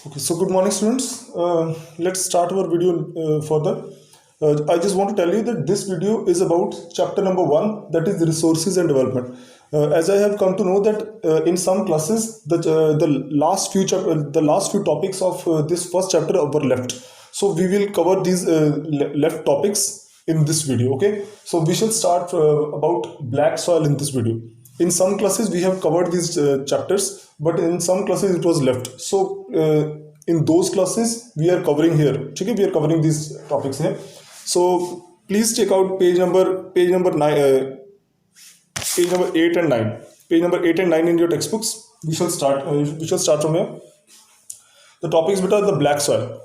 Okay, so good morning, students. Let's start our video further. I just want to tell you that this video is about chapter number one, that is resources and development. As I have come to know that in some classes, the last few topics of this first chapter were left. So we will cover these left topics in this video. Okay, so we shall start about black soil in this video. In some classes we have covered these chapters, but in some classes it was left. So in those classes we are covering here. Okay, we are covering these topics here. So please check out page number 9, page number 8 and 9. Page number 8 and 9 in your textbooks. We shall start. We shall start from here. The topics which are the black soil.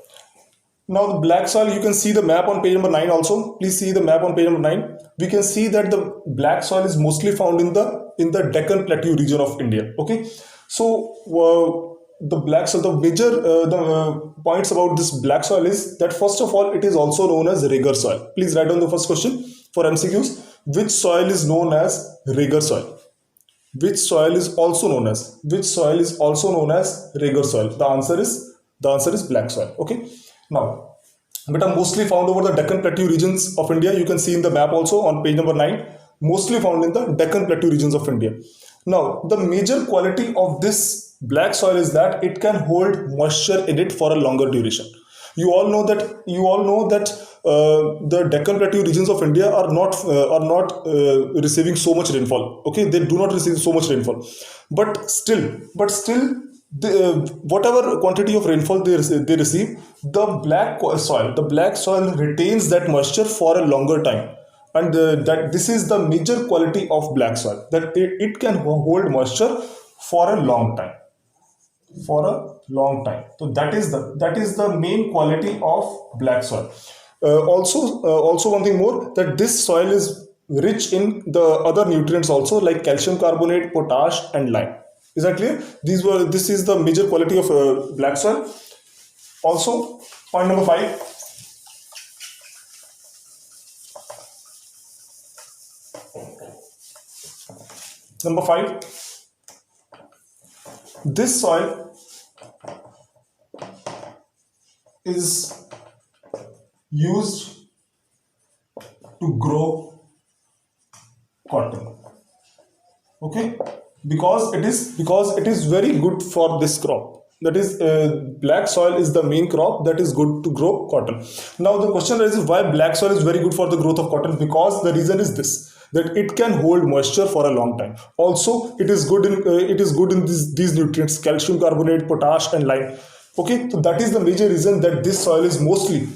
Now the black soil, you can see the map on page number 9 also. Please see the map on page number 9. We can see that the black soil is mostly found in the Deccan Plateau region of India. Okay, so the black soil, the major points about this black soil is that first of all it is also known as Regur soil. Please write down the first question for MCQs. Which soil is known as Regur soil? Which soil is also known as Regur soil? The answer is black soil. Okay. Now, but are mostly found over the Deccan Plateau regions of India. You can see in the map also on page number 9, mostly found in the Deccan Plateau regions of India. Now, the major quality of this black soil is that it can hold moisture in it for a longer duration. You all know that the Deccan Plateau regions of India are not receiving so much rainfall. Okay, they do not receive so much rainfall, but still whatever quantity of rainfall they receive, the black soil retains that moisture for a longer time, and that this is the major quality of black soil, that it can hold moisture for a long time. So that is the main quality of black soil. Also one thing more, that this soil is rich in the other nutrients also, like calcium carbonate, potash, and lime. Is that clear? This is the major quality of black soil. Also, point number 5. Number 5. This soil is used to grow cotton. Okay, because it is very good for this crop. That is, black soil is the main crop that is good to grow cotton. Now the question is, why black soil is very good for the growth of cotton? Because the reason is this, that it can hold moisture for a long time. Also, it is good in these nutrients, calcium carbonate, potash, and lime. Okay, so that is the major reason that this soil is mostly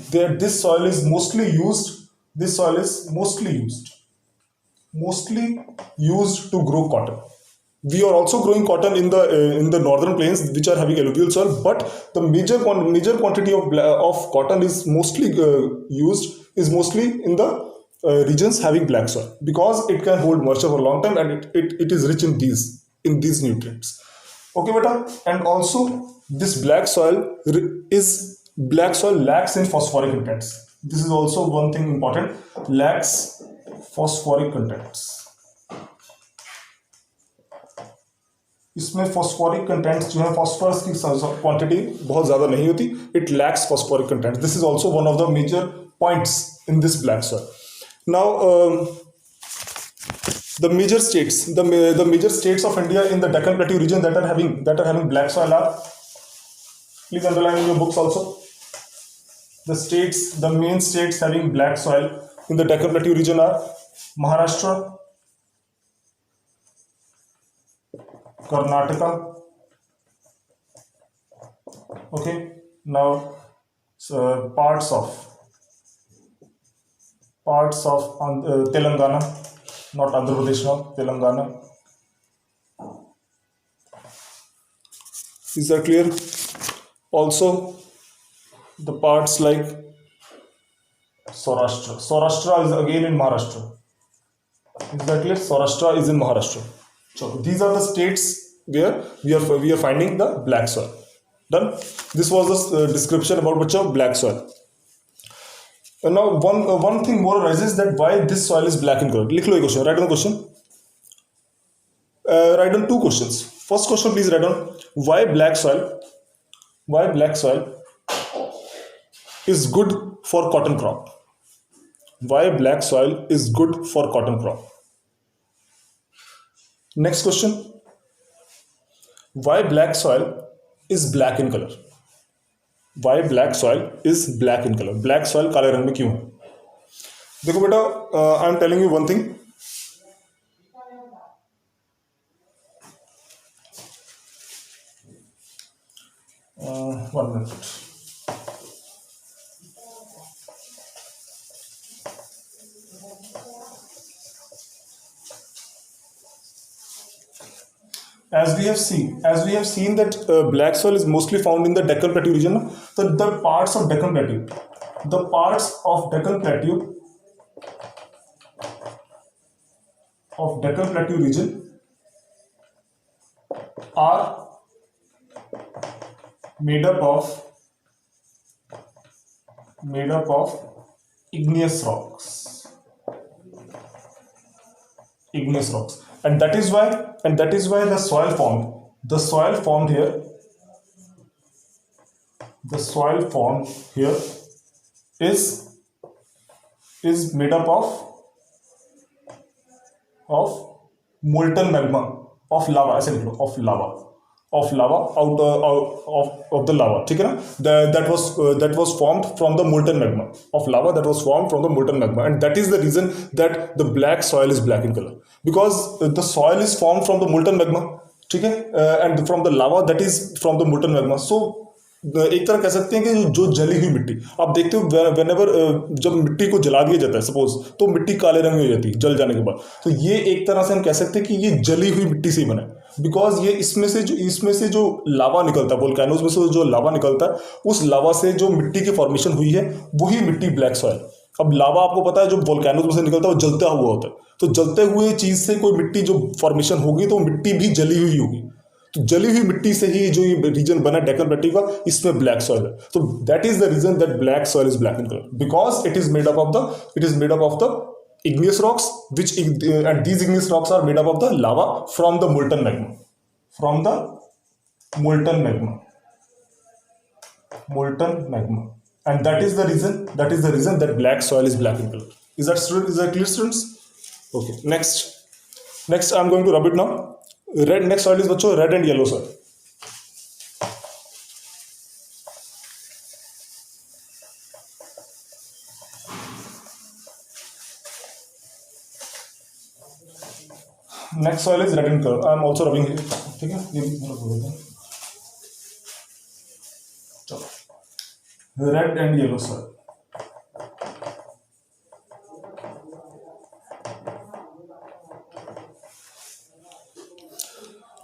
used to grow cotton. We are also growing cotton in the northern plains, which are having alluvial soil, but the major quantity of cotton is mostly in the regions having black soil, because it can hold moisture for a long time, and it is rich in these nutrients. Okay, beta. And also this black soil lacks in phosphoric contents. This is also one thing important, lacks phosphoric contents. इसमें phosphoric contents जो है, phosphorus की quantity बहुत ज़्यादा नहीं होती. It lacks phosphoric contents. This is also one of the major points in this black soil. Now, the major states of India in the Deccan Plateau region that are having black soil are, please underline in your books also. The main states having black soil in the Deccan Plateau region are Maharashtra, Karnataka. Okay, now parts of Telangana, not Andhra Pradesh now, Telangana. Is that clear? Also, the parts like Saurashtra. Saurashtra is again in Maharashtra. Is that clear? Saurashtra is in Maharashtra. So these are the states where we are finding the black soil. Done. This was the description about black soil. And now one thing more arises, that why this soil is black in color. लिख लो ये question. Write down the question. Write down two questions. First question, please write down, why black soil? why black soil is good for cotton crop? Why black soil is good for cotton crop? Next question, why black soil is black in color? Why black soil is black in color? Black soil काले रंग में क्यों है? देखो बेटा, I am telling you one thing. 1 minute. As we have seen that black soil is mostly found in the Deccan Plateau region. So the parts of Deccan Plateau region are made up of igneous rocks, and that is why the soil formed here is made up of molten magma, of lava, ऐसे लिख लो, of lava out of the lava, ठीक है ना? That was formed from the molten magma, and that is the reason that the black soil is black in color, because the soil is formed from the molten magma, ठीक है, and from the lava that is from the molten magma. So एक तरह कह सकते हैं कि जो जली हुई मिट्टी, आप देखते हो व्हेनेवर जब मिट्टी को जला दिया जाता है सपोज, तो मिट्टी काले रंग में हो जाती है जल जाने के बाद. तो ये एक तरह से हम कह सकते हैं कि ये जली हुई मिट्टी से ही बना है, बिकॉज ये इसमें से जो लावा निकलता है, वोल्केनोज में से जो लावा निकलता है, उस लावा से जो मिट्टी की फॉर्मेशन हुई है वही मिट्टी ब्लैक सॉइल. अब लावा आपको पता है जो वोल्केनोज में से निकलता है वो जलता हुआ होता है, तो जलते हुए चीज से कोई मिट्टी जो फॉर्मेशन होगी तो मिट्टी भी जली हुई होगी. तो जली हुई मिट्टी से ही जो ये रीजन बना डेक्कन प्लेटू का, इसमें ब्लैक सॉइल है. तो that is the reason that black soil is black in colour, because it is made up of the igneous rocks, and these igneous rocks are made up of the lava from the molten magma, and that is the reason that black soil is black in color. Is that clear, students? Okay, next I'm going to rub it now. Next soil is बच्चों red and yellow soil. Next soil is red in color. I am also rubbing it. ठीक है, ये भी रब हो जाता है. चलो, red and yellow soil.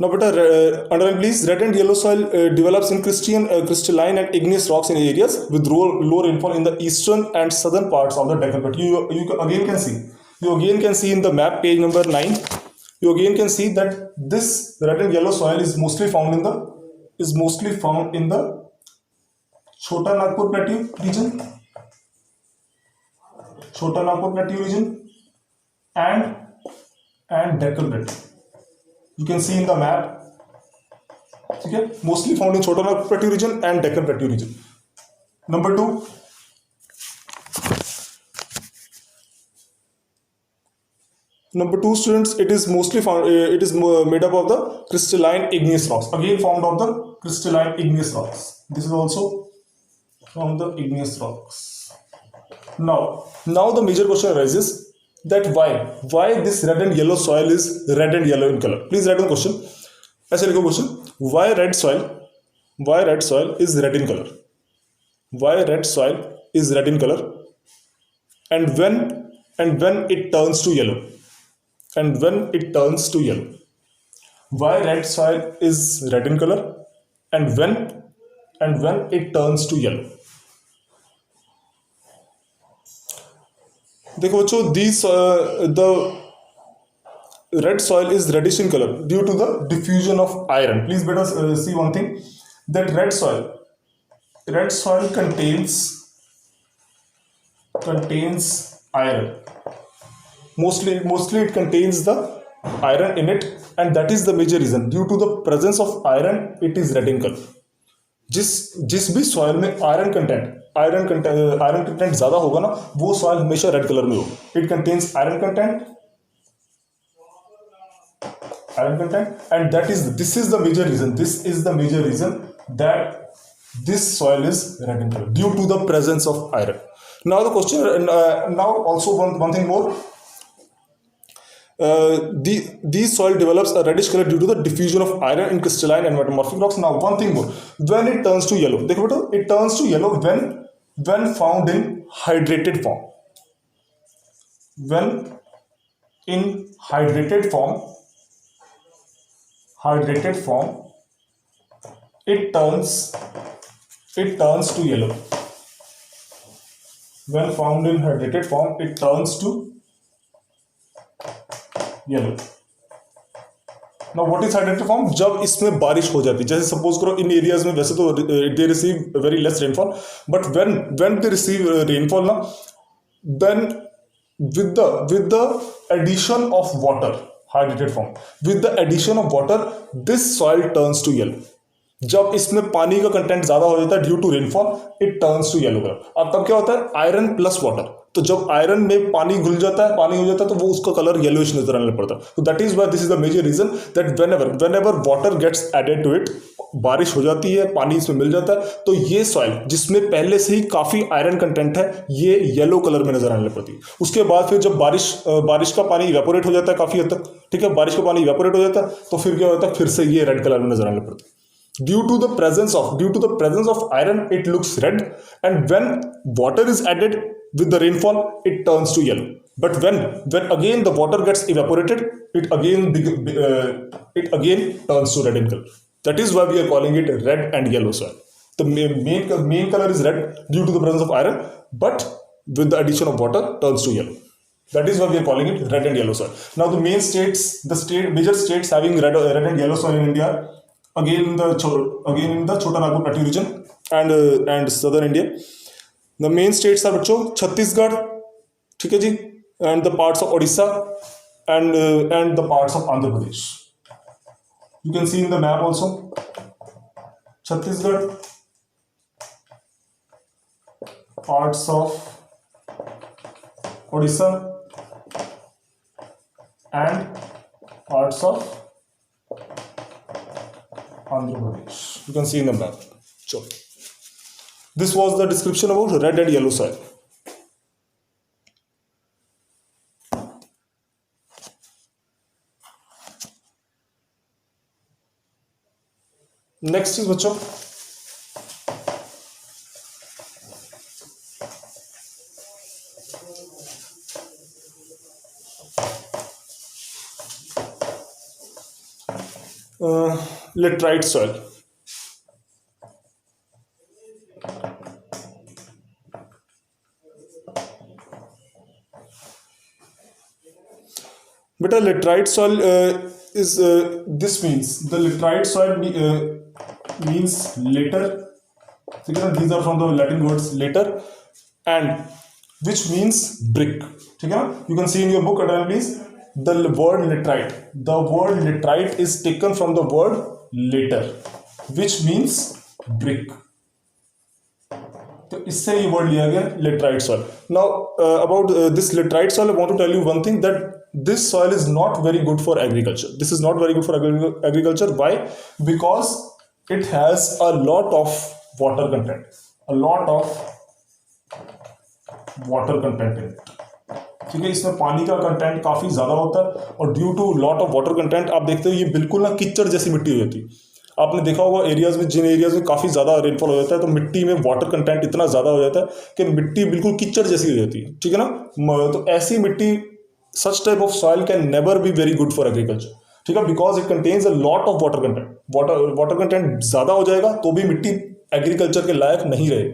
Now, beta, underline please. Red and yellow soil develops in crystalline and igneous rocks in areas with low rainfall in the eastern and southern parts of the Deccan Plateau. You again can see in the map, page number 9. You again can see that this red and yellow soil is mostly found in the Chota Nagpur Plateau region, and Deccan Plateau. You can see in the map, okay, mostly found in Chota Nagpur Plateau region and Deccan Plateau region. Number 2, students, it is mostly found. It is made up of the crystalline igneous rocks. Again, formed of the crystalline igneous rocks. This is also from the igneous rocks. Now the major question arises that why this red and yellow soil is red and yellow in color. Please write down question. ऐसे लिखो question. Why red soil is red in color? Why red soil is red in color? And when it turns to yellow? Why red soil is red in color? And when it turns to yellow? देखो बच्चों, the red soil is reddish in color due to the diffusion of iron. Please better see one thing, that red soil contains iron. Mostly it contains the iron in it, and that is the major reason. Due to the presence of iron, it is red in color. जिस जिस भी soil में iron content ज्यादा होगा ना, वो soil हमेशा red colour में होगा. It contains iron content, and this is the major reason. This is the major reason that this soil is red in color due to the presence of iron. Now the question, now also one thing more. These soil develops a reddish color due to the diffusion of iron in crystalline and metamorphic rocks. Now one thing more, when it turns to yellow, देखो बेटा, it turns to yellow when found in hydrated form. When in hydrated form, it turns to yellow. When found in hydrated form, it turns to yellow. Now what is hydrated form? जब इसमें बारिश हो जाती है, जैसे suppose करो इन areas में वैसे तो they receive very less rainfall, but when they receive rainfall ना, then with the addition of water, hydrated form, with the addition of water, this soil turns to yellow. जब इसमें पानी का कंटेंट ज्यादा हो जाता है due to rainfall, it turns to yellow colour. अब तब क्या होता है, आयरन प्लस वाटर, तो जब आयरन में पानी घुल जाता है, पानी हो जाता है, तो वो उसका कलर येलोइश नजर आने पड़ता है. तो that is why this is the major reason that whenever water gets added to it, बारिश हो जाती है, पानी इसमें मिल जाता है, तो ये सॉइल जिसमें पहले से ही काफी आयरन कंटेंट है, ये येलो कलर में नजर आने पड़ती है. उसके बाद फिर जब बारिश का पानी इवेपोरेट हो जाता है काफी हद तक, ठीक है, बारिश का पानी इवेपोरेट हो जाता है, तो फिर क्या होता है, फिर से ये रेड कलर में नजर आने पड़ती है. Due to the presence of iron, it looks red, and when water is added with the rainfall, it turns to yellow. But when again the water gets evaporated, it again turns to red in color. That is why we are calling it red and yellow soil. The main color is red due to the presence of iron, but with the addition of water turns to yellow. That is why we are calling it red and yellow soil. Now the major states having red and yellow soil in India, again in the Chota Nagpur Plateau region and southern India. The main states are बच्चों छत्तीसगढ़, ठीक है जी, and the parts of Odisha and the parts of Andhra Pradesh. You can see in the map also. Chhattisgarh, parts of Odisha and parts of Andhra Pradesh. You can see in the map. Sure. This was the description about red and yellow soil. Next is बच्चों laterite soil. But a laterite soil is this means the laterite soil means later. These are from the Latin words later and which means brick. You can see in your book please the word laterite. The word laterite is taken from the word later, which means brick. तो इससे ये word लिया गया laterite soil. Now about this laterite soil, I want to tell you one thing, that this soil is not very good for agriculture. This is not very good for agriculture. Why? Because it has a lot of water content. A lot of water content in it. ठीक है, इसमें पानी का content काफी ज्यादा होता है और due to lot of water content आप देखते हो ये बिल्कुल ना कीचड़ जैसी मिट्टी हो जाती है. आपने देखा होगा एरियाज में, जिन एरियाज में काफी ज्यादा रेनफॉल हो जाता है तो मिट्टी में वाटर कंटेंट इतना ज्यादा हो जाता है कि मिट्टी बिल्कुल कीचड़ जैसी हो जाती है. ठीक है ना, तो ऐसी मिट्टी, such type of soil can never be very good for agriculture. ठीक है, because it contains a lot of water content. Water content ज्यादा हो जाएगा तो भी मिट्टी एग्रीकल्चर के लायक नहीं रहेगी,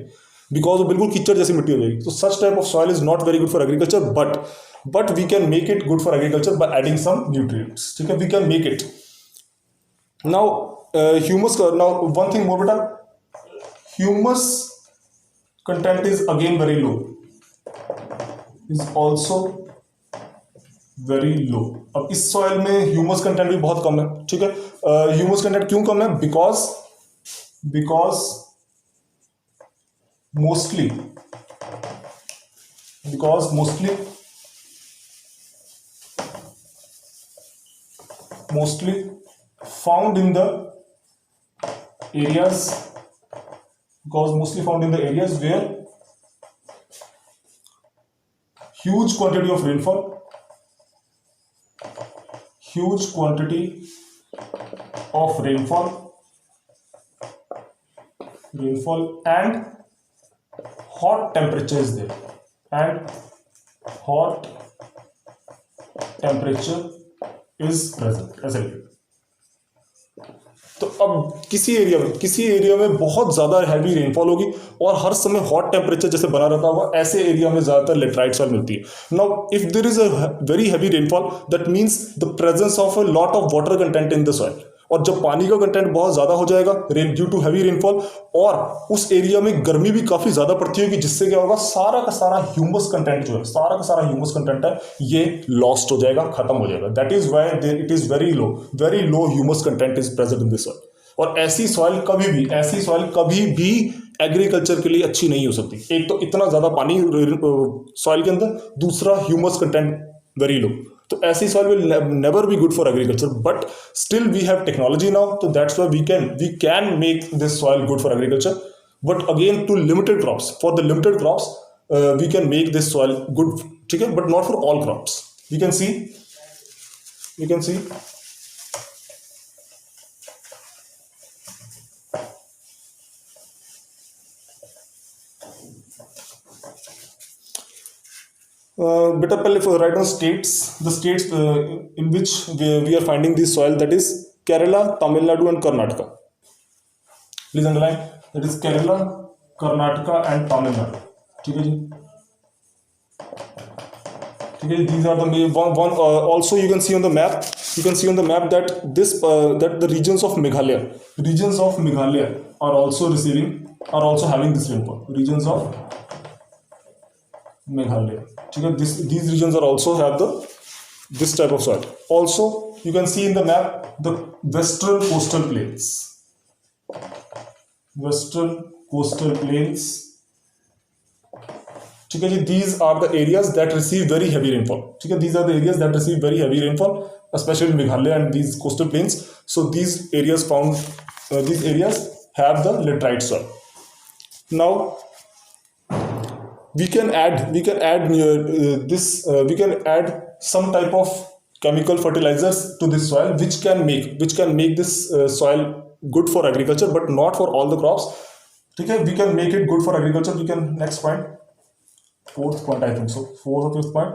बिकॉज वो बिल्कुल कीचड़ जैसी मिट्टी हो जाएगी. तो such type of soil is not very good for agriculture, but we can make it good for agriculture by adding some nutrients. ठीक है, we can make it. Now humus, now one thing more बेटा, humus content is again very low, is also very low. अब इस soil में humus content भी बहुत कम है. ठीक है, ह्यूमस कंटेंट क्यों कम है? Because because mostly because mostly found in the areas where huge quantity of rainfall and hot temperature is there, and hot temperature is present. तो अब किसी एरिया में बहुत ज्यादा हैवी रेनफॉल होगी और हर समय हॉट टेम्परेचर जैसे बना रहता होगा, ऐसे एरिया में ज्यादातर लेटराइट सॉइल मिलती है। Now if there is a very heavy rainfall, that means the presence of a lot of water content in the soil. और जब पानी का कंटेंट बहुत ज्यादा हो जाएगा ड्यू टू हैवी रेनफॉल, और उस एरिया में गर्मी भी काफी ज्यादा पड़ती होगी, जिससे क्या होगा, सारा का सारा ह्यूमस कंटेंट जो है, सारा का सारा ह्यूमस कंटेंट है, ये लॉस्ट हो जाएगा, खत्म हो जाएगा। That is why it is very low humus content is present in this soil. और ऐसी सॉइल कभी भी एग्रीकल्चर के लिए अच्छी नहीं हो सकती। एक तो इतना ज्यादा पानी सॉइल के अंदर, दूसरा ह्यूमस कंटेंट वेरी लो, तो ऐसी soil will never be good for agriculture. But still we have technology now, तो that's why we can make this soil good for agriculture. But again to limited crops, for the limited crops we can make this soil good, ठीक है, but not for all crops. We can see बेटा पहले right on states, the states in which we are finding this soil, that is Kerala, Tamil Nadu and Karnataka. Please underline, that is Kerala, Karnataka and Tamil Nadu. ठीक है जी, ठीक है। These are the one. Also, you can see on the map that that the regions of Meghalaya are also having this rainfall. Regions of Meghalaya. ठीक है, these regions are also have this type of soil. Also, you can see in the map the western coastal plains. ठीक है जी, these are the areas that receive very heavy rainfall. ठीक है, these are the areas that receive very heavy rainfall, especially Meghalaya and these coastal plains. So these areas have the laterite soil. Now we can add some type of chemical fertilizers to this soil, which can make this soil good for agriculture, but not for all the crops. ठीक है, we can make it good for agriculture. We can, next point, fourth point, I think so, fourth or fifth point,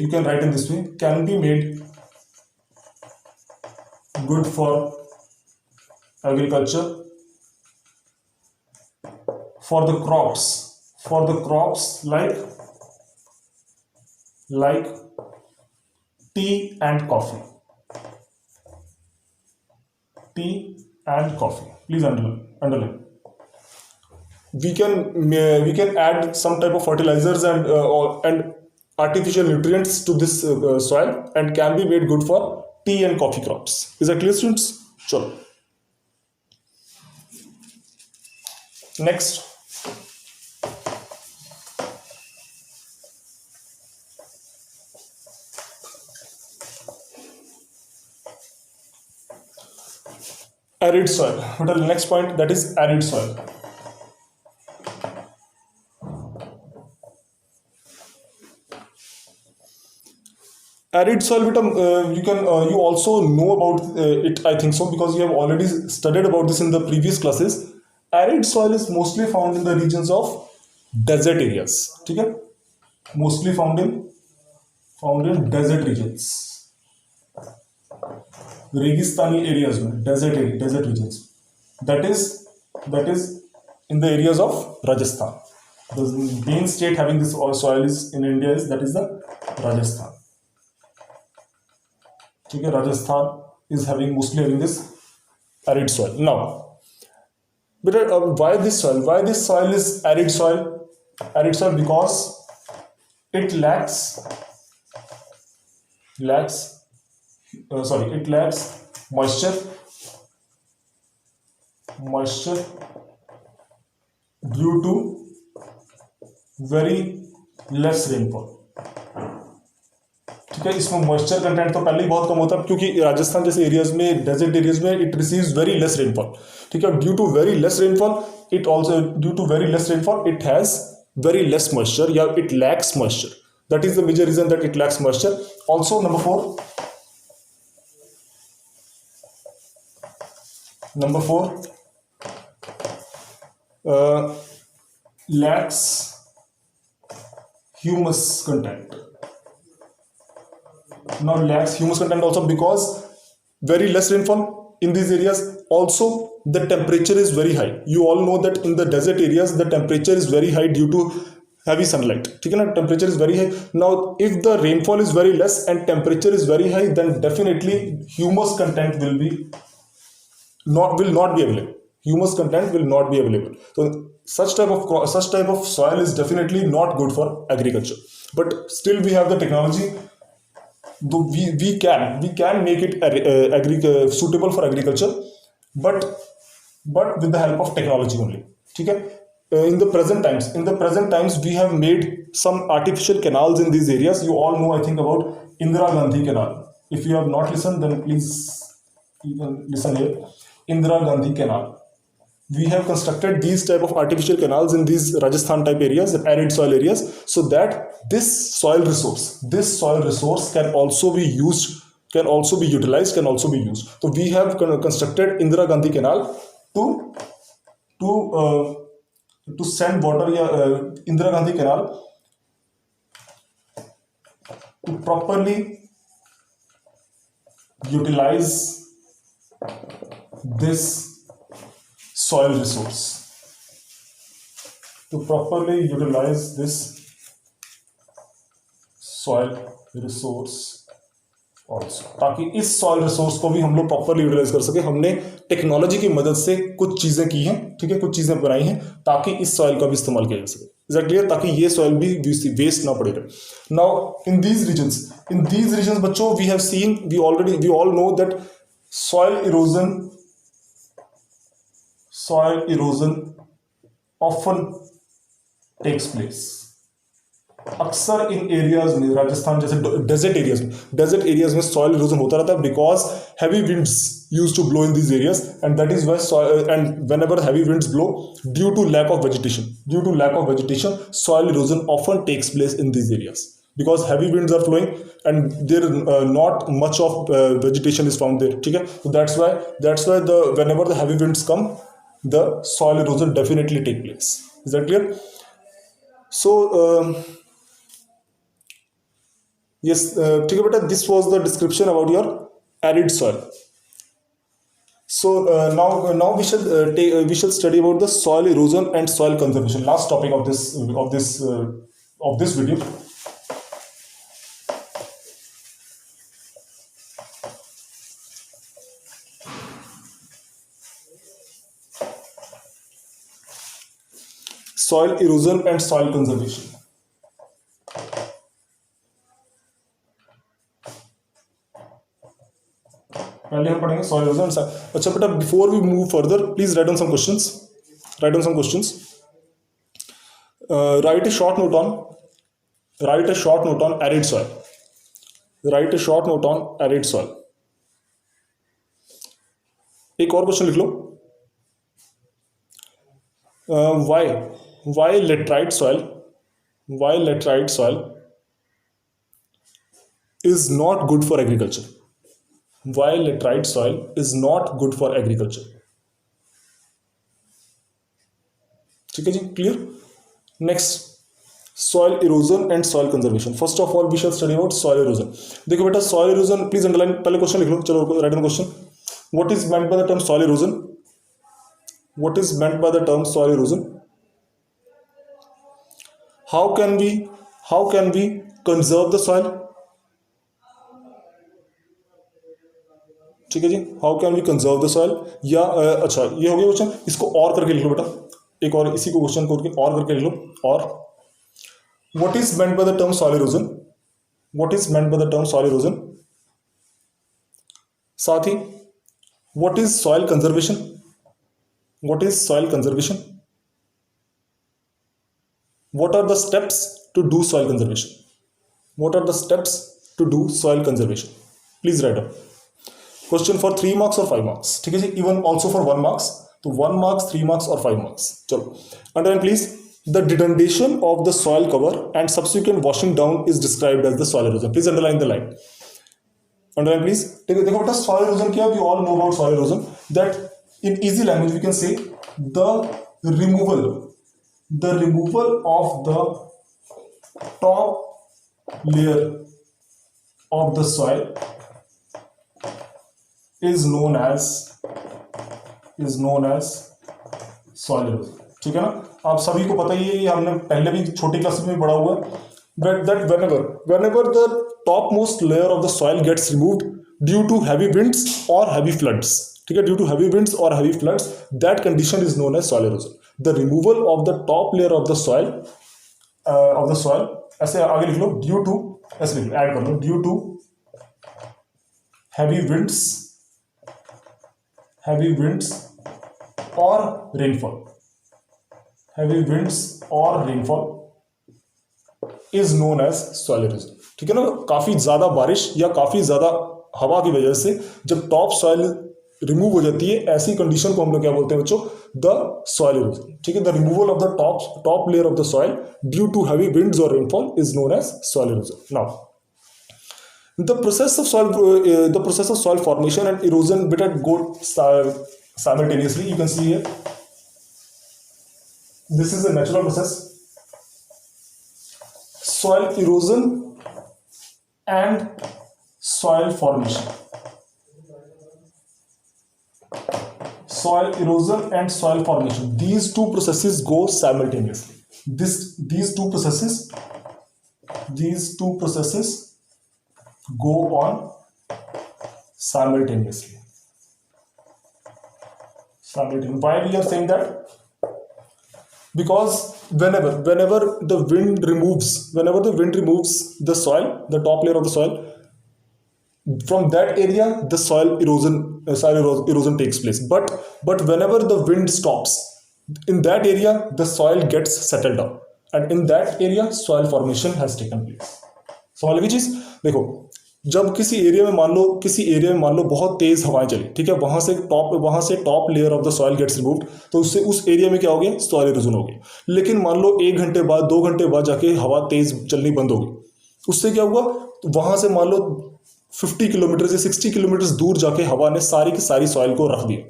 you can write in this way, can be made good for agriculture for the crops like tea and coffee. Please underline. We can add some type of fertilizers and artificial nutrients to this soil, and can be made good for tea and coffee crops. Is that clear, students? Sure. Next, arid soil. What are the next point? That is arid soil. Arid soil, you also know about it, I think so, because you have already studied about this in the previous classes. Arid soil is mostly found in the regions of desert areas. ठीक है, mostly found in desert regions, रेगिस्तानी areas में, desert regions. That is in the areas of Rajasthan. The main state having this soil is in India is the Rajasthan. ठीक है, Rajasthan is mostly having this arid soil. Now, why this soil is arid soil? Arid soil because it lacks moisture moisture due to very less rainfall. ठीक है, इसमें moisture content तो पहले ही बहुत कम होता है क्योंकि राजस्थान जैसे एरियाज में, डेजर्ट एरियाज में it receives very less rainfall. ठीक है, due to very less rainfall it also, due to very less rainfall it has very less moisture, या it lacks moisture. That is the major reason that it lacks moisture. Also, number 4 lacks humus content. Now lacks humus content also because very less rainfall in these areas. Also the temperature is very high. You all know that in the desert areas the temperature is very high due to heavy sunlight. ठीक है ना, temperature is very high. Now if the rainfall is very less and temperature is very high, then definitely humus content will not be available. Humus content will not be available. So such type of soil is definitely not good for agriculture. But still we have the technology. We can make it suitable for agriculture, but with the help of technology only. ठीक है, in the present times we have made some artificial canals in these areas. You all know, I think, about Indira Gandhi Canal. If you have not listened, then please you can listen here. Indira Gandhi Canal. We have constructed these type of artificial canals in these Rajasthan type areas, arid soil areas, so that this soil resource can also be used, can also be utilized, can also be used. So we have constructed Indira Gandhi Canal to send water, Indira Gandhi Canal to properly utilize this soil resource, to properly utilize this soil resource also, ताकि इस soil resource को भी हम लोग properly utilise कर सके। हमने technology की मदद से कुछ चीजें की हैं, ठीक है, कुछ चीजें बनाई हैं ताकि इस सॉइल का भी इस्तेमाल किया जा सके। Is that clear? ताकि ये सॉइल भी वेस्ट ना पड़े रहे। नाउ इन दीज रीजन्स बच्चों, we have seen, we all know that soil erosion often takes place. अक्सर इन एरियाज में, राजस्थान जैसे डेजर्ट एरियाज में सॉइल इरोजन होता रहता है because heavy winds used to blow in these areas, and that is why and whenever heavy winds blow due to lack of vegetation soil erosion often takes place in these areas because heavy winds are flowing and there not much of vegetation is found there. ठीक है, so that's why the whenever the heavy winds come, the soil erosion definitely take place. Is that clear? So yes, ठीक है बेटा, this was the description about your arid soil. So now we shall study about the soil erosion and soil conservation. Last topic of this video. Soil erosion and soil conservation. पहले हम पढ़ेंगे soil erosion. अच्छा बेटा, before we move further, please write down some questions. Write a short note on arid soil. Write a short note on arid soil. एक और question लिख लो। Why laterite soil is not good for agriculture? Why laterite soil is not good for agriculture? ठीक है जी, clear? Next, soil erosion and soil conservation. First of all, we shall study about soil erosion. देखो बेटा, soil erosion, please underline, पहले question लिख लो। चलो, write down question. What is meant by the term soil erosion? What is meant by the term soil erosion? How can we conserve the soil? ठीक है जी, how can we conserve the soil? या अच्छा, ये हो गया question. इसको और करके लिख लो बेटा, एक और इसी को क्वेश्चन को और करके लिख लो। और what is meant by the term soil erosion? What is meant by the term soil erosion? साथ ही what is soil conservation? What is soil conservation? What are the steps to do soil conservation? What are the steps to do soil conservation? Please write up. Question for 3 marks और 5 marks, ठीक है जी, even also for 1 marks, तो 1 marks, 3 marks और 5 marks. चलो, underline please. The denudation of the soil cover and subsequent washing down is described as the soil erosion. Please underline the line. Underline please. ठीक है, देखो बेटा, soil erosion क्या है? We all know about soil erosion. That in easy language we can say the removal of the top layer of the soil is known as soil erosion. ठीक है ना? आप सभी को पता ही है, हमने पहले भी छोटी क्लास में पढ़ा हुआ है, that whenever the topmost layer of the soil gets removed due to heavy winds or heavy floods, ठीक है, due to heavy winds or heavy floods, that condition is known as soil erosion. The removal of the top layer of the soil ऐसे आगे लिख लो, due to, ऐसे लिख लो, add कर लो, due to heavy winds or rainfall. Heavy winds or rainfall is known as soil erosion. ठीक है ना? काफी ज्यादा बारिश या काफी ज्यादा हवा की वजह से जब टॉप सॉइल रिमूव हो जाती है, ऐसी कंडीशन को हम लोग क्या बोलते हैं बच्चों? The soil erosion. ठीक है, the removal of the top layer of the soil due to heavy winds और rainfall is known as soil erosion. Now the process of soil formation and erosion bit go simultaneously. You can see here, this is a natural process. Soil erosion and soil formation. Soil erosion and soil formation, these two processes go simultaneously. These two processes go on simultaneously. Why we are saying that? Because whenever the wind removes the soil, the top layer of the soil, from that area the soil erosion takes place. But whenever the wind stops, in that area the soil gets settled down, and in that area soil formation has taken place. सवाल की चीज देखो, जब किसी area में मान लो बहुत तेज हवाएं चली, ठीक है, वहां से top layer of the soil gets removed, तो उससे उस एरिया में क्या हो गया? सॉइल इरोजन हो गया. लेकिन मान लो 1 घंटे बाद, 2 घंटे बाद जाके हवा तेज चलनी बंद हो गई, उससे क्या हुआ? वहां से मान लो 50 किलोमीटर या 60 किलोमीटर दूर जाके हवा ने सारी की सारी सॉइल को रख दिया,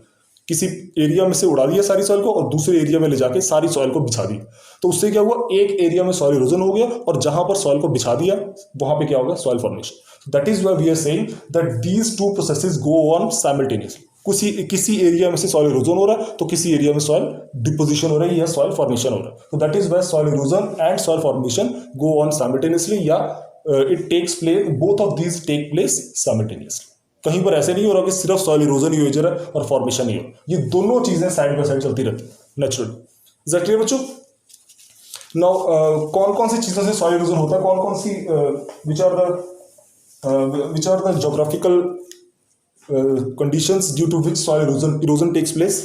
किसी एरिया में से उड़ा दिया सारी सॉइल को, और दूसरे एरिया में ले जाके सारी सॉइल को बिछा दिया. तो उससे क्या हुआ? एक एरिया में सॉइल इरोजन हो गया, और जहां पर सॉइल को बिछा दिया वहां पे क्या होगा? Soil formation. That is why we are saying that these two processes go on simultaneously. किसी एरिया में से सॉइल इरोजन हो रहा है, तो किसी एरिया में सॉइल डिपोजिशन हो रही है या सॉइल फॉर्मेशन हो रहा है. तो that is why soil erosion and soil formation go on simultaneously, या it takes place, both of these take place simultaneously. कहीं पर ऐसे नहीं हो रहा कि सिर्फ सॉइल इरोजन ही हो जा रहा है और फॉर्मेशन ही हो. ये दोनों चीजें साइड बाय साइड चलती रहती है नेचुरली. इज दैट क्लियर बच्चों? नाउ कौन कौन सी चीजों से सॉइल इरोजन होता है, कौन कौन सी which are the geographical conditions due to which soil erosion takes place?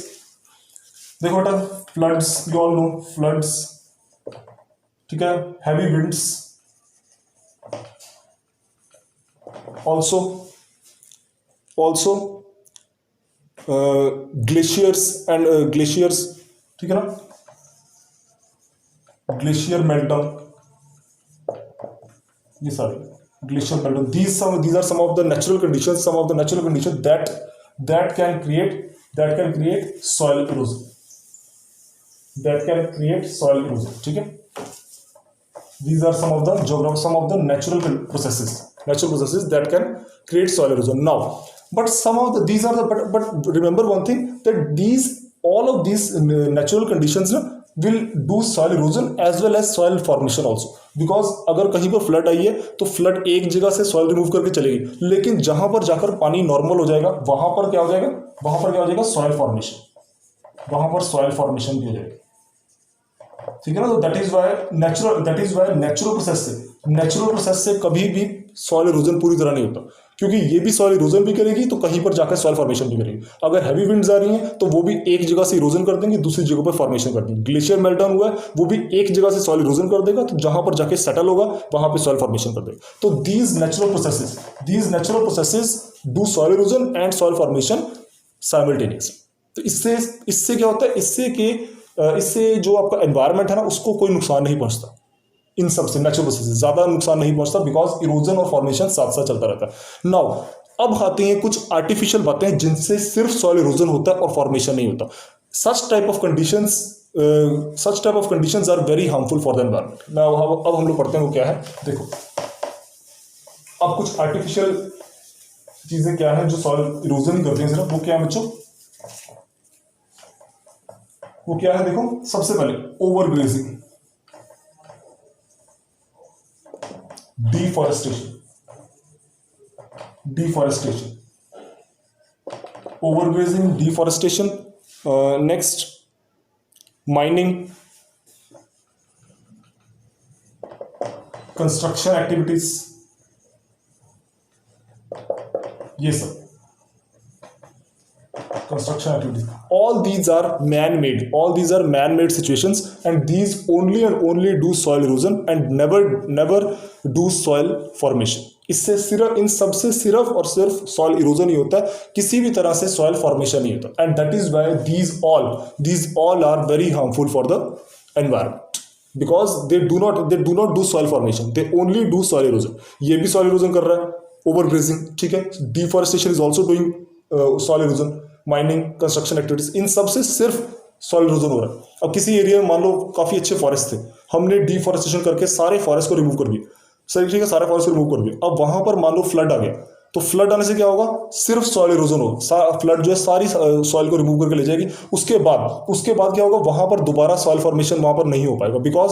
देखो बेटा, floods, you all know floods, ठीक है, heavy winds, also glaciers, ठीक है ना, glacier meltdown, ये सारे glacier meltdown. These are some of the natural conditions that can create soil erosion. ठीक है. These are some of the natural processes that can create soil erosion. Now, but but remember one thing, that all of these natural conditions will do soil erosion as well as soil formation also. Because अगर कहीं पर flood आई है तो flood एक जगह से soil remove करके चलेगी, लेकिन जहां पर जाकर पानी नॉर्मल हो जाएगा वहां पर क्या हो जाएगा? Soil formation. वहां पर सॉइल फॉर्मेशन भी हो जाएगी. ठीक है ना? तो that is why natural process से कभी भी सॉइल इरोजन पूरी तरह नहीं होता. क्योंकि ये भी सॉइल इरोजन भी करेगी तो कहीं पर जाकर सॉइल फॉर्मेशन भी करेगी। अगर हैवी विंड्स आ रही हैं तो वो भी एक जगह से इरोजन कर देंगे, दूसरी जगह पर फॉर्मेशन कर देंगे। ग्लेशियर मेल्ट डाउन हुआ है, वो भी एक जगह से सॉइल इरोजन कर देगा, तो जहां पर जाके सेटल होगा वहां पे सॉइल फॉर्मेशन कर देगा। तो these natural processes do soil erosion and soil formation simultaneously. तो इससे क्या होता है, इससे जो आपका एनवायरमेंट है ना उसको कोई नुकसान नहीं पहुंचता। इन सबसे नेचुरल प्रोसेस ज्यादा नुकसान नहीं पहुंचता, बिकॉज इरोजन और फॉर्मेशन साथ साथ चलता रहता है। नाउ अब आते हैं कुछ आर्टिफिशियल बातें जिनसे सिर्फ सॉइल इरोजन होता है और फॉर्मेशन नहीं होता। Such type of conditions are very harmful for the environment. अब हम लोग पढ़ते हैं वो क्या है। देखो अब कुछ आर्टिफिशियल चीजें क्या है जो सॉइल इरोजन करती हैं सिर्फ, वो क्या है बच्चों, वो क्या है देखो। सबसे पहले over grazing, deforestation, overgrazing, deforestation, next mining, construction activities, ये सब construction activities, all these are man-made situations, and these only do soil erosion and never do soil formation. इससे सिर्फ इन सबसे सिर्फ और सिर्फ सॉइल इरोजन ही होता है, किसी भी तरह से सॉइल फॉर्मेशन नहीं होता। And that is why these all are very harmful for the environment, because they do not do soil formation, they only do soil erosion. ये भी soil erosion कर रहा है, overgrazing, ठीक है। deforestation is also doing soil erosion, mining, construction activities, इन सब से सिर्फ सॉइल इरोजन हो रहा है। अब किसी एरिया में मान लो काफी अच्छे फॉरेस्ट थे, हमने डिफॉरेस्टेशन करके सारे फॉरेस्ट को रिमूव कर दिया, सही ठीक है, सारे फॉरेस्ट को रिमूव कर दिया। अब वहां पर मान लो फ्लड आ गया, तो फ्लड आने से क्या होगा, सिर्फ सॉइल इरोजन होगा। फ्लड जो है सारी सॉइल को रिमूव करके ले जाएगी। उसके बाद क्या होगा, वहां पर दोबारा सॉइल फॉर्मेशन वहां पर नहीं हो पाएगा, बिकॉज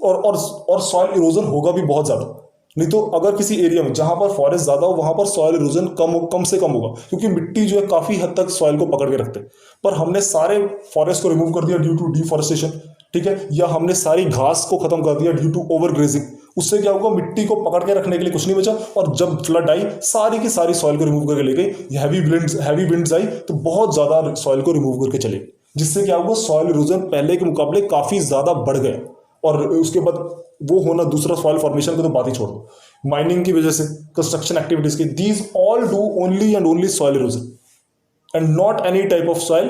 और सॉइल इरोजन होगा भी बहुत ज्यादा। नहीं तो अगर किसी एरिया में जहां पर फॉरेस्ट ज्यादा हो वहां पर सॉइल इरोजन कम से कम होगा, क्योंकि मिट्टी जो है काफी हद तक सॉइल को पकड़ के रखते हैं। पर हमने सारे फॉरेस्ट को रिमूव कर दिया ड्यू टू डिफॉरेस्टेशन, ठीक है, या हमने सारी घास को खत्म कर दिया ड्यू टू ओवर ग्रेजिंग। उससे क्या होगा, मिट्टी को पकड़ के रखने के लिए कुछ नहीं बचा, और जब फ्लड आई सारी की सारी सॉइल को रिमूव करके ले गई। हैवी विंड्स आई तो बहुत ज्यादा सॉइल को रिमूव करके चले, जिससे क्या होगा, सॉइल इरोजन पहले के मुकाबले काफी ज्यादा बढ़ गया। और उसके बाद वो होना दूसरा, सॉइल फॉर्मेशन को तो बात ही छोड़ दो, माइनिंग की वजह से, कंस्ट्रक्शन एक्टिविटीज की, these all do only and only soil erosion and not any type of soil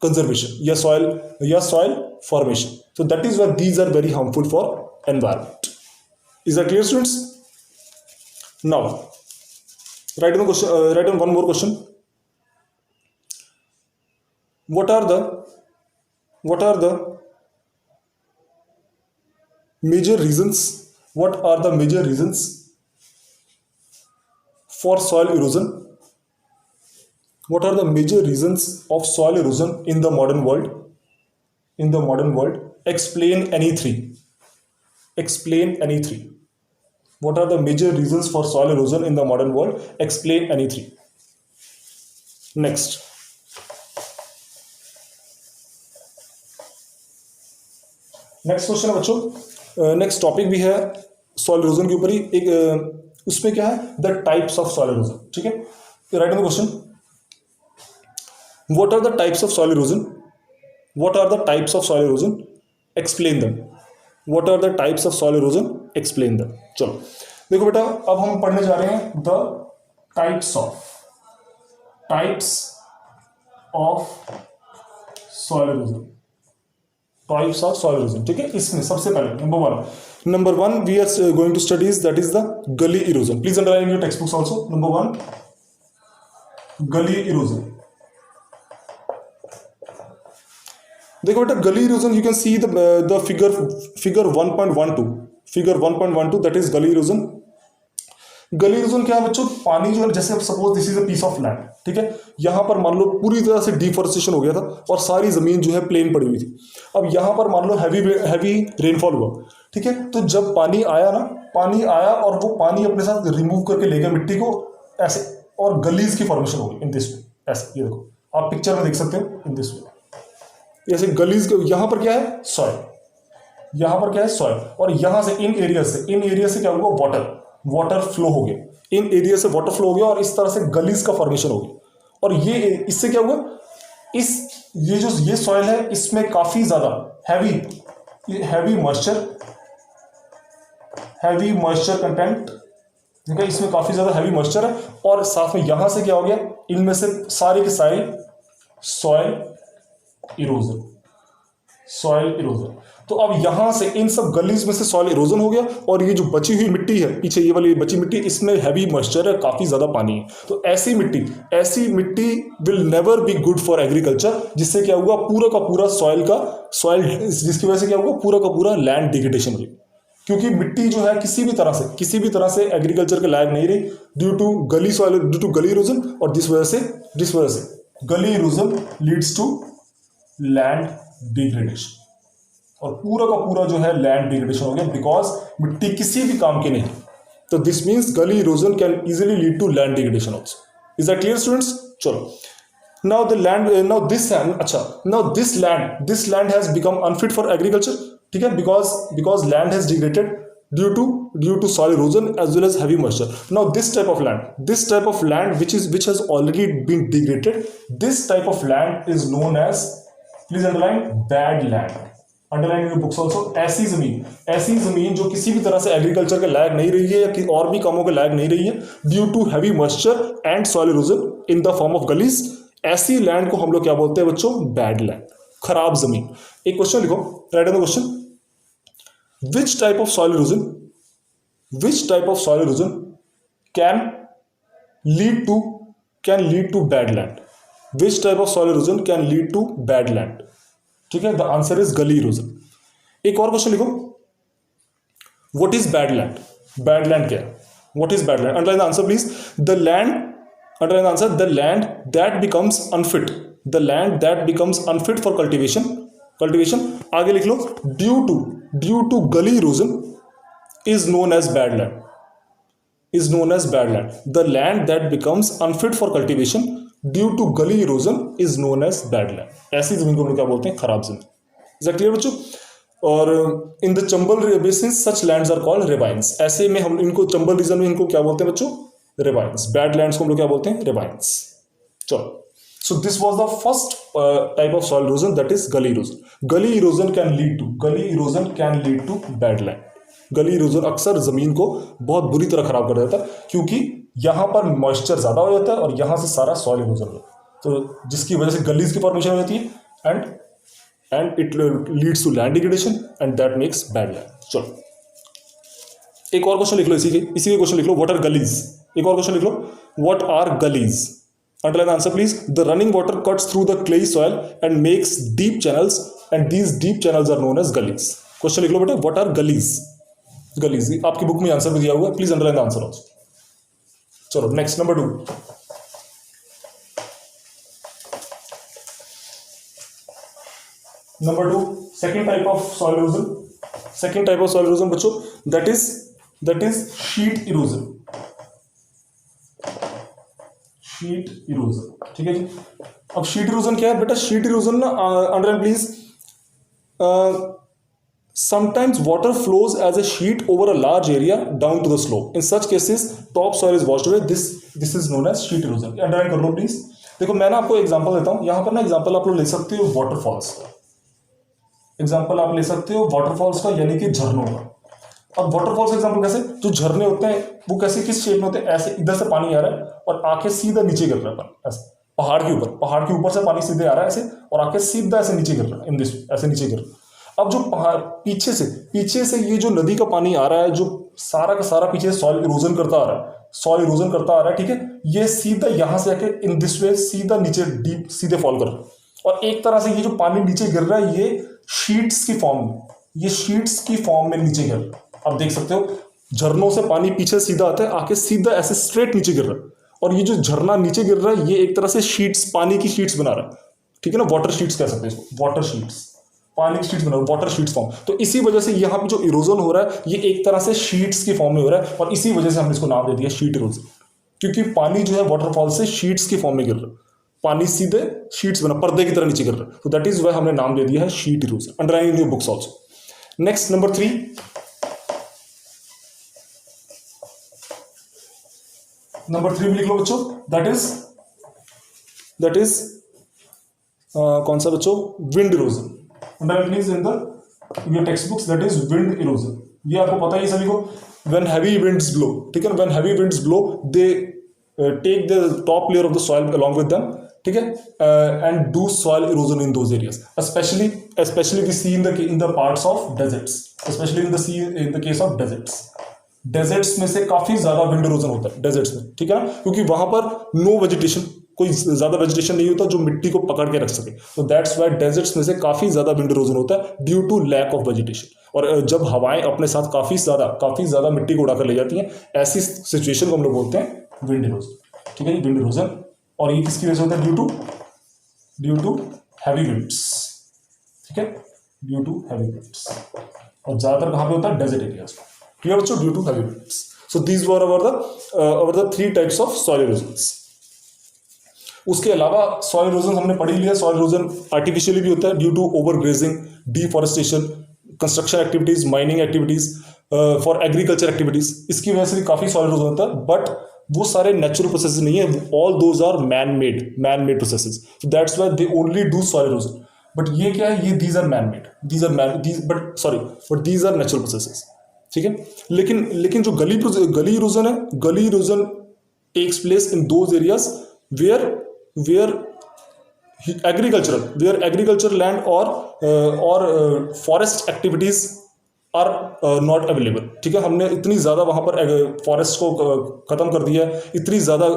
conservation या soil formation. So that is why these are very harmful for environment. Is that clear, students? Now write down one more question. What are the major reasons? What are the major reasons for soil erosion? What are the major reasons of soil erosion in the modern world? Explain any three. What are the major reasons for soil erosion in the modern world? Explain any three. Next. Next question है बच्चों, next topic भी है soil erosion के ऊपर ही, एक उसमें क्या है, the types of soil erosion. ठीक है, write on the question. What are the types of soil erosion? What are the types of soil erosion? Explain them. What are the types of soil erosion? Explain them. चलो देखो बेटा, अब हम पढ़ने जा रहे हैं the types of soil erosion. Types of soil erosion. ठीक है, इसमें सबसे पहले number one we are going to study is, that is the gully erosion. Please underline your textbooks also. Number one, gully erosion. देखो बेटा, gully erosion you can see the figure 1.12. Figure 1.12 that is gully erosion. Gully erosion क्या है बच्चों? पानी जो है, जैसे suppose this is a piece of land, ठीक है, यहां पर मान लो पूरी तरह से डिफॉरेस्टेशन हो गया था और सारी जमीन जो है प्लेन पड़ी हुई थी. अब यहां पर मान लो हैवी रेनफॉल हुआ, ठीक है, तो जब पानी आया और वो पानी अपने साथ रिमूव करके ले गया मिट्टी को ऐसे, और गलीज की फॉर्मेशन हो गई इन दिस वे. ऐसे, ये देखो आप पिक्चर में देख सकते हो इन दिस वे. जैसे गलीज, यहां पर क्या है, सॉइल, और यहां से इन एरिया से क्या होगा, वाटर फ्लो हो गया, इन एरिया से वाटर फ्लो हो गया और इस तरह से गलीज का फॉर्मेशन हो गया। और ये इससे क्या हुआ, ये सॉइल है इसमें काफी ज्यादा हैवी मॉइस्चर कंटेंट, ठीक है, इसमें काफी ज्यादा हैवी मॉइस्चर है। और साथ में यहां से क्या हो गया, इनमें से सारे के सारे सॉइल इरोजन। तो अब यहां से इन सब गलीज में से सॉइल इरोजन हो गया और ये जो बची हुई मिट्टी है पीछे, ये वाली बची मिट्टी, इसमें हैवी मॉइस्चर है, काफी ज्यादा पानी है। तो ऐसी मिट्टी will never be good for agriculture, जिससे क्या हुआ, पूरा का पूरा सॉइल जिसकी वजह से क्या हुआ, पूरा का पूरा लैंड डिग्रेडेशन हुई। क्योंकि मिट्टी जो है किसी भी तरह से एग्रीकल्चर के लायक नहीं रही ड्यू टू गली इरोजन। और जिस वजह से gully erosion leads to land degradation, और पूरा का पूरा जो है लैंड डिग्रेडेशन हो गया बिकॉज मिट्टी किसी भी काम की नहीं। तो this means gully erosion can easily lead to land degradation also. Is that clear students? चलो, now this land has become unfit for agriculture, ठीक है, because land has degraded due to soil erosion as well as heavy moisture. Now this type of land which has already been degraded, this type of land is known as, please underline, bad land. Underline in books also. ऐसी जमीन जो किसी भी तरह से agriculture के लायक नहीं रही है या और भी कामों के लायक नहीं रही है due to heavy moisture and soil erosion in the form of gullies, ऐसी लैंड को हम लोग क्या बोलते हैं बच्चों? बैड लैंड, खराब जमीन। एक क्वेश्चन लिखो, write down the question. Which type of soil erosion can lead to bad land? Which type of soil erosion can lead to bad land? ठीक है, the answer is gully erosion. एक और question लिखो, what is bad land? Bad land क्या है? What is bad land? Underline the answer please. Underline the answer, the land that becomes unfit for cultivation। आगे लिख लो, due to gully erosion is known as bad land। The land that becomes unfit for cultivation due to gully erosion is known as bad land। ऐसी जमीन को हम लोग क्या बोलते हैं? खराब जमीन। Is that clear बच्चों? और in the Chambal basin such lands are called ravines. ऐसे में हम इनको चंबल रीजन में इनको क्या बोलते हैं बच्चों? रिवाइन्स। बैड लैंड्स को हम लोग क्या बोलते हैं? रिवाइन्स। चलो, so this was the first type of soil erosion, that is gully erosion. Gully erosion can lead to bad land. Gully erosion अक्सर जमीन को बहुत बुरी तरह खराब कर देता है क्योंकि यहां पर मॉइस्चर ज्यादा हो जाता है और यहां से सारा सॉइल इरोजन हो जाता है, तो जिसकी वजह से गलीज की फॉर्मेशन हो जाती है and it leads to land degradation and that makes bad land. चलो, एक और क्वेश्चन लिख लो, इसी के क्वेश्चन लिख लो, व्हाट आर गलीज? एक और क्वेश्चन लिख लो, what are gullies? Underline answer please. The running water cuts through the clayey soil and makes deep channels and these deep channels are known as gullies. Question लिख लो बेटा, what are गलीज? आपकी book में answer भी दिया हुआ है, please underline the answer also. चलो, next number 2। Number 2, second type of soil erosion बच्चों, दैट इज शीट इरोजन। ठीक है जी। अब शीट इरोजन क्या है बेटा? शीट इरोजन ना, underline please, sometimes water flows as a sheet over a large area down to the slope. In such cases top soil is washed away. This is known as sheet erosion। Underline कर लो please. देखो, मैं ना आपको example देता हूं, यहां पर ना एग्जांपल आप लोग ले सकते हो वाटरफॉल्स का, यानी कि झरनों का। अब वाटरफॉल्स एग्जांपल कैसे? जो झरने होते हैं वो कैसे, किस शेप में होते हैं? ऐसे इधर से पानी आ रहा है और आके सीधा नीचे गिर रहा है, ऐसे पहाड़ के ऊपर से पानी सीधे आ रहा है ऐसे और आके सीधा ऐसे नीचे गिर रहा है, ऐसे नीचे गिर रहा है। अब जो पहाड़ पीछे से ये जो नदी का पानी आ रहा है, जो सारा का सारा पीछे सॉइल इरोजन करता आ रहा है, ठीक है, ये सीधा यहां से आके इन दिस वे सीधा नीचे डीप सीधे फॉल कर रहा है। और एक तरह से ये जो पानी नीचे गिर रहा है, ये शीट्स की फॉर्म में नीचे गिर रहा है। आप देख सकते हो, झरनों से पानी पीछे सीधा आता है, आके सीधा ऐसे स्ट्रेट नीचे गिर रहा है। और ये जो झरना नीचे गिर रहा है, ये एक तरह से शीट्स, पानी की शीट्स बना रहा है, ठीक है ना, वाटर शीट्स कह सकते हैं इसको, वाटर शीट्स, पानी की शीट्स बना रहा है, वाटर शीट्स फॉर्म। तो इसी वजह से यहाँ पे जो इरोजन हो रहा है, ये एक तरह से शीट्स की फॉर्म में हो रहा है, और इसी वजह से हमने इसको नाम दे दिया शीट इरोजन, क्योंकि पानी जो है वाटरफॉल से शीट्स की फॉर्म में गिर रहा है, पानी सीधे शीट्स बना, पर्दे की तरह नीचे गिर रहा है। तो दैट इज वाई हमने नाम दे दिया है sheet erosion. Underline in your books also. Next, number 3, number 3 भी लिख लो बच्चों, दैट इज कौन सा बच्चों, wind erosion. Directly in the your text books, that is wind erosion. ये आपको पता ही सभी को, व्हेन हैवी विंड्स ब्लो, ठीक है, when heavy winds blow they take the top layer of the soil along with them, ठीक है, and do soil erosion in those areas, especially we see in the parts of deserts, especially in the case of deserts में से काफी ज्यादा wind erosion होता है desserts में, ठीक है ना, क्योंकि वहां पर नो वेजिटेशन, कोई ज्यादा वेजिटेशन नहीं होता जो मिट्टी को पकड़ के रख सके, तो दैट्स वाई डेजर्ट्स में से काफी ज्यादा विंड इरोजन होता है due to lack of vegetation. और जब हवाएं अपने साथ काफी ज्यादा मिट्टी को उड़ाकर ले जाती हैं, ऐसी सिचुएशन को हम लोग बोलते हैं विंड इरोजन, ठीक है जी, विंड इरोजन। और ये किसकी वजह से होता है, ड्यू टू हैवी विंड्स, ठीक है, ड्यू टू हैवी विंड्स। और ज्यादातर कहां पे होता है, डेजर्ट एरियाज में, ठीक है बच्चों, due to heavy winds. So these were our the 3 types of soil erosions. उसके अलावा सॉइल इरोजन हमने पढ़ ही लिया, सॉइल इरोजन आर्टिफिशियली भी होता है due to over grazing, deforestation, construction activities, mining activities, for agriculture activities, इसकी वजह से भी काफी सॉइल इरोजन होता है। बट वो सारे नेचुरल प्रोसेसेस नहीं है, all those are man made processes, that's why they only do soil erosion. But ये क्या है, ये these are man made, but these are natural processes, ठीक है। लेकिन जो गली इरोजन है, gully erosion takes place in those areas where agricultural land और forest activities are not available, ठीक है। हमने इतनी ज्यादा वहां पर फॉरेस्ट को खत्म कर दिया है, इतनी ज्यादा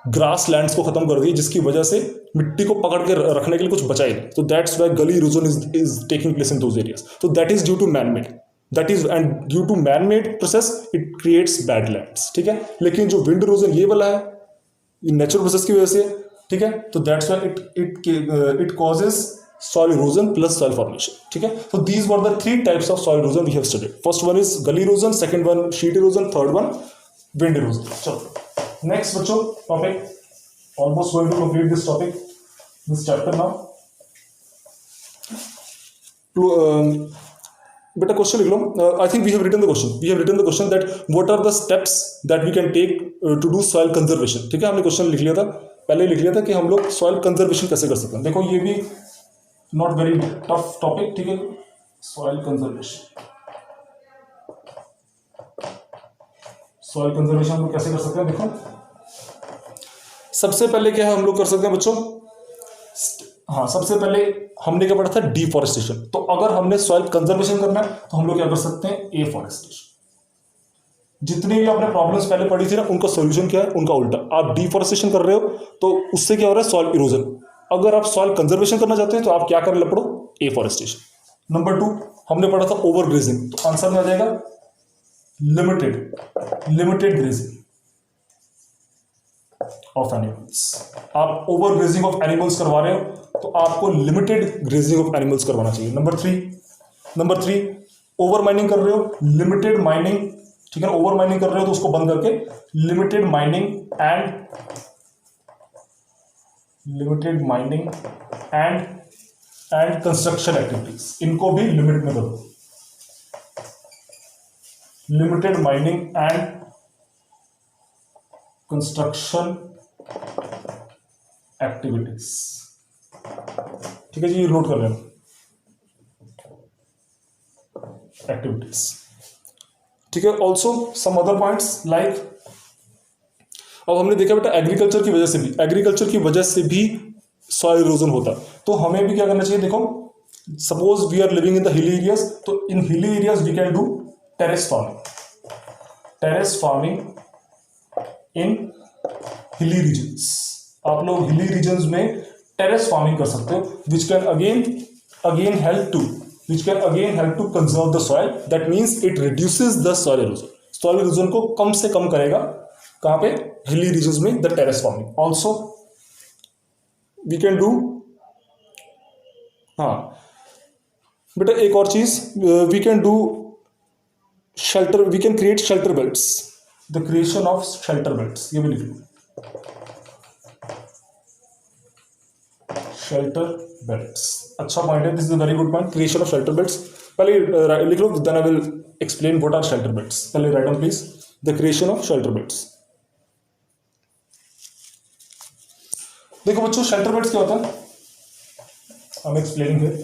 ग्रास लैंड्स को खत्म कर दिया, जिसकी वजह से मिट्टी को पकड़ के रखने के लिए कुछ बचा ही नहीं। तो that's why gully erosion is taking place in those areas. तो that is due to man made, that is and due to man made process it creates bad lands, ठीक है। लेकिन जो विंड इरोजन ये वाला है, ये नेचुरल प्रोसेस की वजह से, ठीक है। तो that's why it causes soil erosion plus soil formation, ठीक है। So these were the 3 types of soil erosion we have studied. First one is gully erosion, second one sheet erosion, third one wind erosion. चलो next बच्चों topic, almost going to complete this topic, this chapter now. बेटा question लिख लो। I think we have written the question that what are the steps that we can take to do soil conservation, ठीक है। हमने question लिख लिया था, पहले लिख लिया था कि हम लोग soil conservation कैसे कर सकते हैं। देखो ये भी नॉट वेरी टफ टॉपिक, ठीक है। सॉइल कंजर्वेशन हम लोग कैसे कर सकते हैं, देखो सबसे पहले क्या है हम लोग कर सकते हैं बच्चों, हाँ सबसे पहले हमने क्या पढ़ा था, डिफॉरेस्टेशन। तो अगर हमने सॉइल कंजर्वेशन करना है तो हम लोग क्या कर सकते हैं, एफॉरेस्टेशन। जितनी भी आपने प्रॉब्लम्स पहले पढ़ी थी ना, उनका सॉल्यूशन क्या है, उनका उल्टा। आप डिफॉरेस्टेशन कर रहे हो तो उससे क्या हो रहा है, सॉइल इरोजन। अगर आप सॉइल कंजर्वेशन करना चाहते हैं तो आप क्या कर पढ़ो, एफॉरेस्टेशन। नंबर 2 हमने पढ़ा था ओवर ग्रेजिंग, तो आंसर में आ जाएगा लिमिटेड ग्रेजिंग ऑफ एनिमल्स। आप ओवर ग्रेजिंग ऑफ एनिमल्स करवा रहे हो तो आपको लिमिटेड ग्रेजिंग ऑफ एनिमल्स करवाना चाहिए। नंबर 3 ओवर माइनिंग कर रहे हो, लिमिटेड माइनिंग, ठीक है। ओवर माइनिंग कर रहे हो तो उसको बंद करके limited mining and construction activities, इनको भी लिमिट में करो। Limited mining and construction activities, ठीक है जी, ये नोट कर लेना, एक्टिविटीज, ठीक है। Also some other points like, अब हमने देखा बेटा एग्रीकल्चर की वजह से भी सॉइल इरोजन होता है। तो हमें भी क्या करना चाहिए, देखो suppose we are living in the hilly areas, तो in hilly areas we can do terrace farming in hilly regions. आप लोग हिली रीजन्स में टेरेस फार्मिंग कर सकते हो, which can again help to conserve the soil. That means it reduces the soil erosion को कम से कम करेगा, कहां पे, हिली रीजन्स में, the terrace farming. Also we can do, हाँ बेटा एक और चीज, we can do shelter, we can create shelter belts, the creation of shelter belts, ये भी लिख लो, शेल्टर बेल्ट्स। अच्छा पॉइंट है, this is a very good point, creation of shelter belts. पहले लिख लो, then I will explain what are shelter belts. पहले write down please, the creation of shelter belts. देखो बच्चों, शेल्टर बेड्स क्या होता है, आई एम एक्सप्लेनिंग हियर।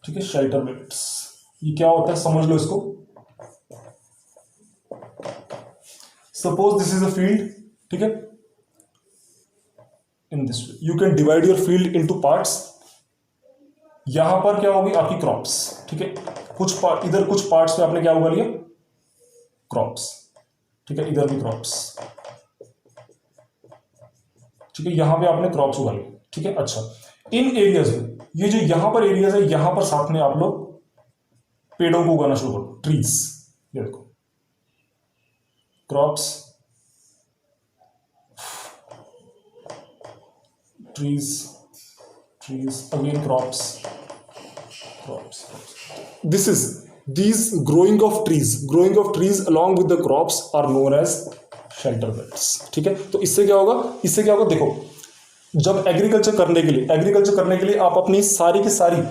ठीक है, शेल्टर बेड्स ये क्या होता है समझ लो इसको। Suppose this is a field, ठीक है, in this way you can divide your field into parts. यहां पर क्या होगी आपकी क्रॉप्स, ठीक है, कुछ पार्ट इधर, कुछ पार्ट्स में आपने क्या उगा लिया, क्रॉप्स, ठीक है, इधर भी क्रॉप्स, ठीक है, यहां पे आपने क्रॉप्स उगा लिए, ठीक है। अच्छा, इन एरियाज में ये जो यहां पर एरियाज है, यहां पर साथ में आप लोग पेड़ों को उगाना शुरू करो, ट्रीज, ये देखो crops, trees, again crops. This is these growing of trees along with the crops are known as shelter beds. ठीक है, तो इससे क्या होगा, देखो, जब एग्रीकल्चर करने के लिए आप अपनी सारी की सारी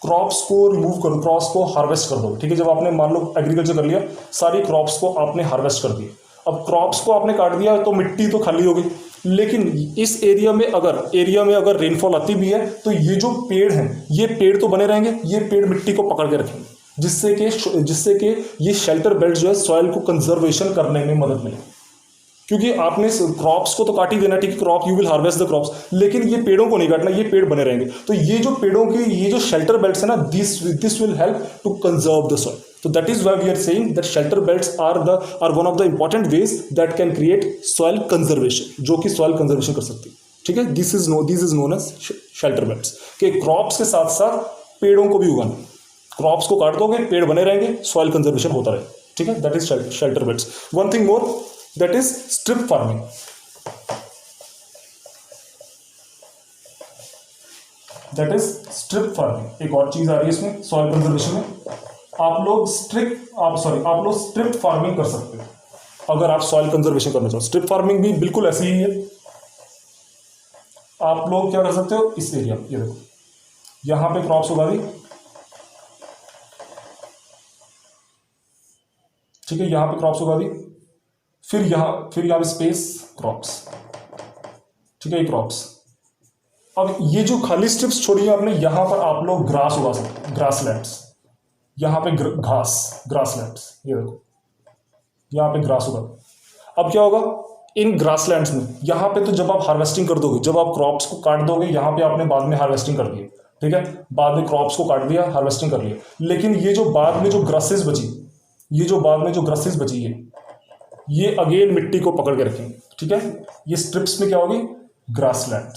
क्रॉप्स को रिमूव करो, क्रॉप्स को हार्वेस्ट कर दो, ठीक है। जब आपने मान लो एग्रीकल्चर कर लिया, सारी क्रॉप्स को आपने हार्वेस्ट कर दिया, अब क्रॉप्स को आपने काट दिया तो मिट्टी तो खाली हो गई, लेकिन इस एरिया में अगर रेनफॉल आती भी है तो ये जो पेड़ हैं, ये पेड़ तो बने रहेंगे, ये पेड़ मिट्टी को पकड़ के रखेंगे, जिससे कि ये शेल्टर बेल्ट जो है सॉइल को कंजर्वेशन करने में मदद मिले। क्योंकि आपने क्रॉप्स को तो काट ही देना, ठीक है, crop you will harvest the crops, लेकिन ये पेड़ों को नहीं काटना, ये पेड़ बने रहेंगे। तो ये जो पेड़ों की ये जो शेल्टर बेल्ट्स है ना, this will help to conserve the soil. So that is why we are saying that shelter belts are one of the important ways that can create soil conservation, जो कि soil conservation कर सकती है, ठीक है। This is known as shelter belts, कि crops के साथ साथ पेड़ों को भी उगाना, क्रॉप्स को काट दोगे पेड़ बने रहेंगे, soil conservation होता रहे, ठीक है। That is shelter belts. One thing more, that is strip farming. That is strip farming. एक और चीज आ रही है इसमें soil conservation में, आप लोग स्ट्रिप फार्मिंग कर सकते हो अगर आप सॉइल कंजर्वेशन करना चाहो। स्ट्रिप फार्मिंग भी बिल्कुल ऐसी ही है। आप लोग क्या कर सकते हो, इस एरिया, ये देखो यहां पे क्रॉप्स उगा दी, ठीक है, यहां पे क्रॉप्स उगा दी, फिर यहां स्पेस क्रॉप्स, ठीक है, ये क्रॉप्स। अब ये जो खाली स्ट्रिप्स छोड़ी है आपने, यहां पर आप लोग ग्रास उगा सकते हो, ग्रासलैंड्स, यहां पे ग्रासलैंड्स, ये देखो यहां पे ग्रास होगा। अब क्या होगा इन ग्रासलैंड्स में, यहां पे तो जब आप हार्वेस्टिंग कर दोगे, जब आप क्रॉप्स को काट दोगे, यहां पे आपने बाद में हार्वेस्टिंग कर दी, ठीक है, बाद में क्रॉप्स को काट दिया, हार्वेस्टिंग कर लिया, लेकिन ये जो बाद में जो ग्रासेस बची है, ये अगेन मिट्टी को पकड़ के रखेंगे, ठीक है। ये स्ट्रिप्स में क्या होगी, ग्रासलैंड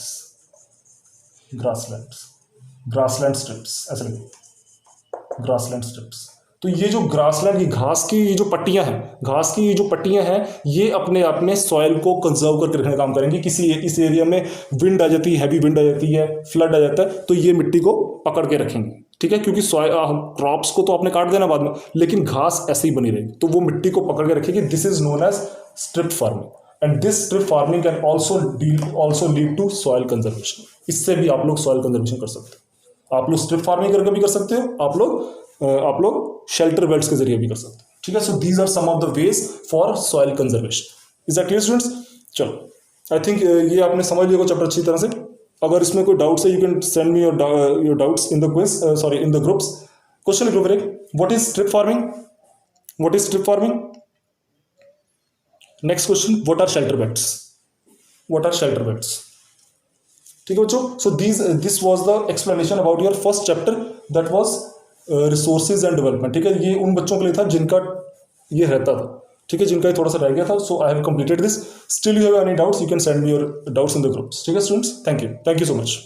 स्ट्रिप्स, ऐसे लिखो, ग्रासलैंड स्ट्रिप्स। तो ये जो ग्रासलैंड की घास की ये जो पट्टियां हैं, ये अपने आप में सॉइल को कंजर्व करके रखने का काम करेंगे। इस एरिया में विंड आ जाती है, हैवी विंड आ जाती है, फ्लड आ जाता है, तो ये मिट्टी को पकड़ के रखेंगे, ठीक है। क्योंकि क्रॉप्स को तो आपने काट देना बाद में, लेकिन घास ऐसे ही बनी रहेगी, तो वो मिट्टी को पकड़ के रखेगी। This is known as strip farming, and this strip farming can also lead to soil conservation. इससे भी आप लोग सॉइल कंजर्वेशन कर सकते हो। आप लोग स्ट्रिप फार्मिंग करके भी कर सकते हो, आप लोग शेल्टर बेल्ट्स के जरिए भी कर सकते हो, ठीक है। So these are some of the ways for soil conservation. Is that clear students? चलो, आई थिंक ये आपने समझ लिया चैप्टर अच्छी तरह से। अगर इसमें कोई डाउट्स है, you can send me your doubts in the in the groups. Question लिखो फिर, what is strip farming? Next question, what are shelter belts? ठीक है बच्चों, so this was the explanation about your first chapter, that was resources and development, ठीक है। ये उन बच्चों के लिए था जिनका ये रहता था, ठीक है, जिनका ये थोड़ा सा रह गया था। So I have completed this. Still you have any doubts, you can send me your doubts in the groups, ठीक है students. Thank you so much.